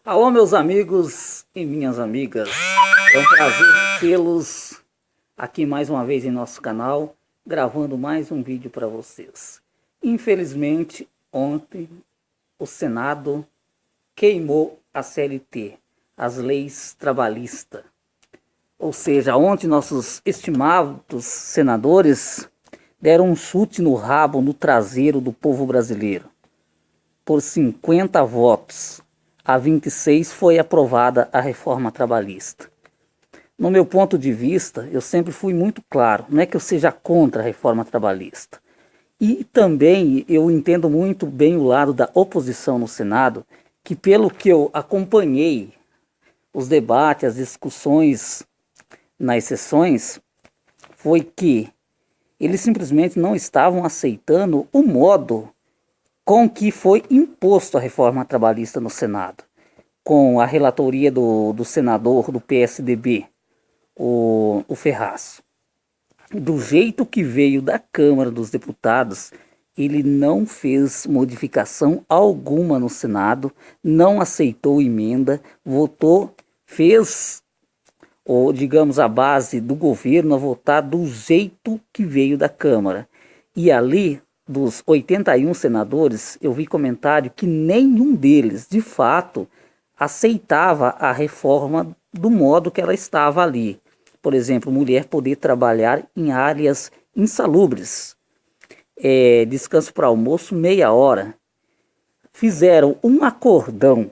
Alô, meus amigos e minhas amigas. É um prazer tê-los aqui mais uma vez em nosso canal, gravando mais um vídeo para vocês. Infelizmente, ontem o Senado queimou a CLT, as leis trabalhistas. Ou seja, ontem nossos estimados senadores deram um chute no rabo, no traseiro do povo brasileiro. Por 50 votos a 26 foi aprovada a reforma trabalhista. No meu ponto de vista, eu sempre fui muito claro, não é que eu seja contra a reforma trabalhista. E também eu entendo muito bem o lado da oposição no Senado, que pelo que eu acompanhei os debates, as discussões nas sessões, foi que eles simplesmente não estavam aceitando o modo com que foi imposto a reforma trabalhista no Senado, com a relatoria do senador do PSDB, o Ferraz. Do jeito que veio da Câmara dos Deputados, ele não fez modificação alguma no Senado, não aceitou emenda, votou, fez, ou digamos, a base do governo a votar do jeito que veio da Câmara. E ali, dos 81 senadores, eu vi comentário que nenhum deles, de fato, aceitava a reforma do modo que ela estava ali. Por exemplo, mulher poder trabalhar em áreas insalubres, descanso para almoço meia hora. Fizeram um acordão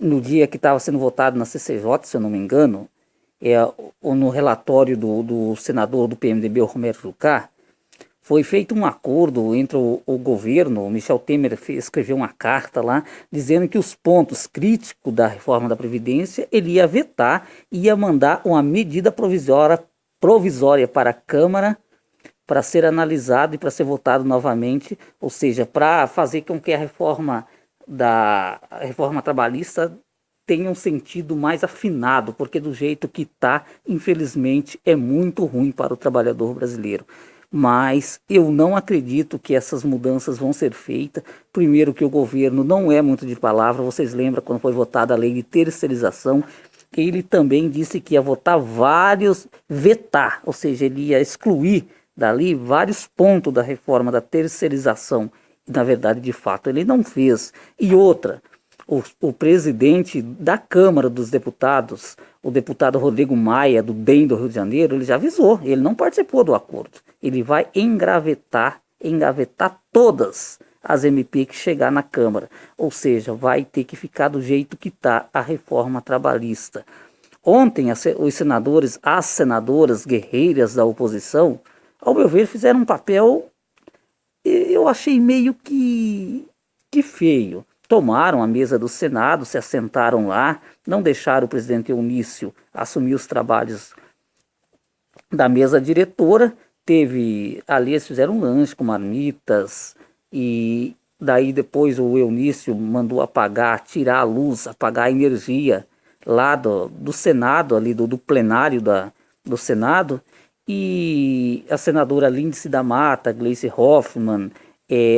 no dia que estava sendo votado na CCJ, se eu não me engano, no relatório do senador do PMDB, o Romero Jucá. Foi feito um acordo entre o governo, o Michel Temer escreveu uma carta lá, dizendo que os pontos críticos da reforma da Previdência ele ia vetar, ia mandar uma medida provisória para a Câmara para ser analisado e para ser votado novamente, ou seja, para fazer com que a reforma trabalhista tenha um sentido mais afinado, porque do jeito que está, infelizmente, é muito ruim para o trabalhador brasileiro. Mas eu não acredito que essas mudanças vão ser feitas. Primeiro que o governo não é muito de palavra, vocês lembram quando foi votada a lei de terceirização, ele também disse que ia vetar, ou seja, ele ia excluir dali vários pontos da reforma da terceirização. E na verdade, de fato, ele não fez. E outra, o presidente da Câmara dos Deputados, o deputado Rodrigo Maia, do DEM do Rio de Janeiro, ele já avisou, ele não participou do acordo. Ele vai engavetar todas as MP que chegar na Câmara. Ou seja, vai ter que ficar do jeito que está a reforma trabalhista. Ontem, os senadores, as senadoras guerreiras da oposição, ao meu ver, fizeram um papel, eu achei meio que feio. Tomaram a mesa do Senado, se assentaram lá, não deixaram o presidente Eunício assumir os trabalhos da mesa diretora. Ali eles fizeram um lanche com marmitas, e daí depois o Eunício mandou apagar, tirar a luz, apagar a energia lá do Senado, ali do plenário do Senado, e a senadora Lindscy da Mata, Gleice Hoffmann,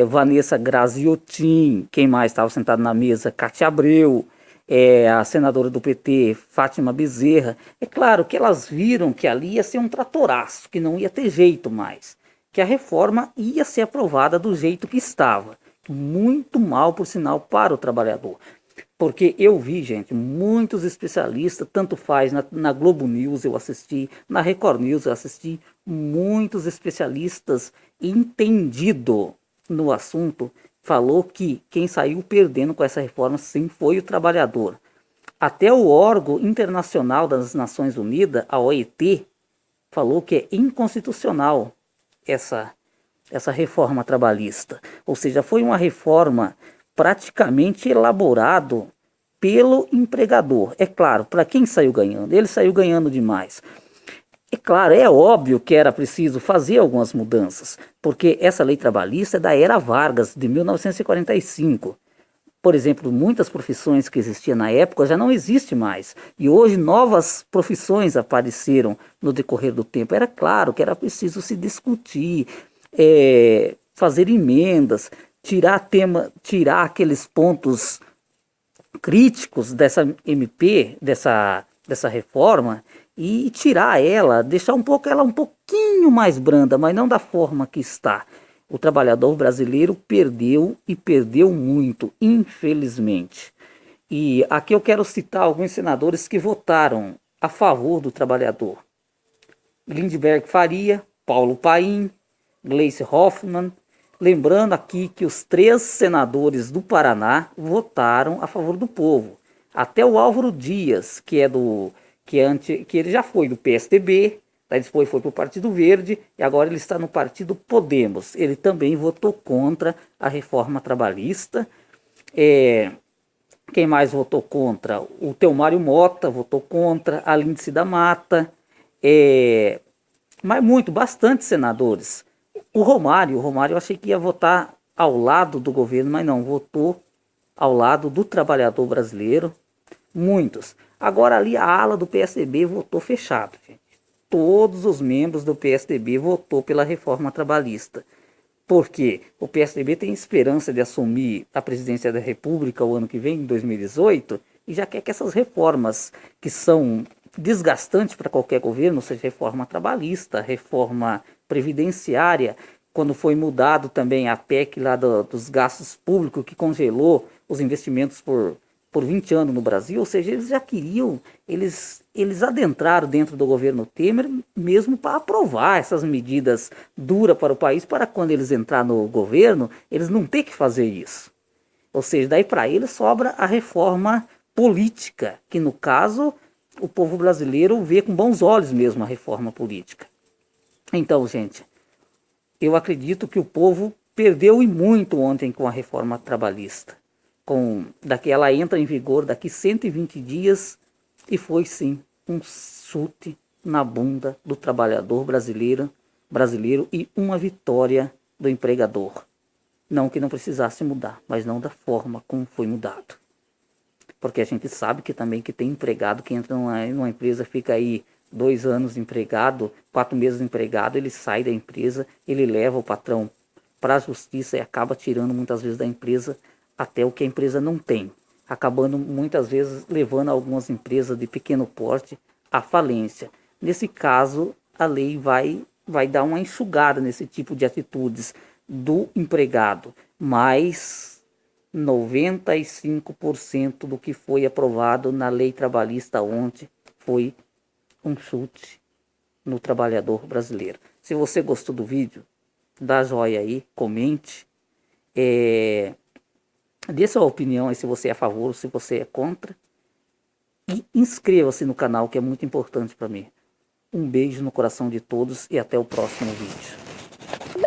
Vanessa Graziotin, quem mais estava sentado na mesa? Cátia Abreu, a senadora do PT, Fátima Bezerra. É claro que elas viram que ali ia ser um tratoraço, que não ia ter jeito mais, que a reforma ia ser aprovada do jeito que estava. Muito mal, por sinal, para o trabalhador. Porque eu vi, gente, muitos especialistas, tanto faz na Globo News eu assisti, na Record News eu assisti, muitos especialistas entendidos no assunto, falou que quem saiu perdendo com essa reforma sim foi o trabalhador. Até o órgão internacional das Nações Unidas, a OIT, falou que é inconstitucional essa reforma trabalhista. Ou seja, foi uma reforma praticamente elaborado pelo empregador. É claro, para quem saiu ganhando? Ele saiu ganhando demais. É claro, é óbvio que era preciso fazer algumas mudanças, porque essa lei trabalhista é da era Vargas, de 1945. Por exemplo, muitas profissões que existiam na época já não existem mais. E hoje novas profissões apareceram no decorrer do tempo. Era claro que era preciso se discutir, fazer emendas, tirar aqueles pontos críticos dessa MP, dessa reforma, e tirar ela, deixar ela um pouquinho mais branda, mas não da forma que está. O trabalhador brasileiro perdeu e perdeu muito, infelizmente. E aqui eu quero citar alguns senadores que votaram a favor do trabalhador: Lindbergh Faria, Paulo Paim, Gleice Hoffmann. Lembrando aqui que os 3 senadores do Paraná votaram a favor do povo. Até o Álvaro Dias, que ele já foi do PSDB, depois foi para o Partido Verde e agora ele está no Partido Podemos. Ele também votou contra a reforma trabalhista. Quem mais votou contra? O Teomário Mota votou contra, a Lindsay da Mata, mas bastante senadores. O Romário eu achei que ia votar ao lado do governo, mas não, votou ao lado do trabalhador brasileiro, muitos. Agora ali a ala do PSDB votou fechado, gente. Todos os membros do PSDB votou pela reforma trabalhista. Porque o PSDB tem esperança de assumir a presidência da República o ano que vem, em 2018, e já quer que essas reformas que são desgastantes para qualquer governo, seja reforma trabalhista, reforma previdenciária, quando foi mudado também a PEC lá dos gastos públicos, que congelou os investimentos por 20 anos no Brasil, ou seja, eles já queriam, eles adentraram dentro do governo Temer mesmo para aprovar essas medidas duras para o país, para quando eles entrar no governo, eles não ter que fazer isso. Ou seja, daí para eles sobra a reforma política, que no caso o povo brasileiro vê com bons olhos mesmo a reforma política. Então, gente, eu acredito que o povo perdeu e muito ontem com a reforma trabalhista. Ela entra em vigor daqui 120 dias e foi sim um chute na bunda do trabalhador brasileiro e uma vitória do empregador. Não que não precisasse mudar, mas não da forma como foi mudado. Porque a gente sabe que também que tem empregado que entra numa empresa, fica aí 2 anos empregado, 4 meses empregado, ele sai da empresa, ele leva o patrão para a justiça e acaba tirando muitas vezes da empresa até o que a empresa não tem, acabando muitas vezes levando algumas empresas de pequeno porte à falência. Nesse caso, a lei vai dar uma enxugada nesse tipo de atitudes do empregado, mas 95% do que foi aprovado na lei trabalhista ontem foi um chute no trabalhador brasileiro. Se você gostou do vídeo, dá joinha aí, comente, dê sua opinião aí se você é a favor ou se você é contra. E inscreva-se no canal, que é muito importante para mim. Um beijo no coração de todos e até o próximo vídeo.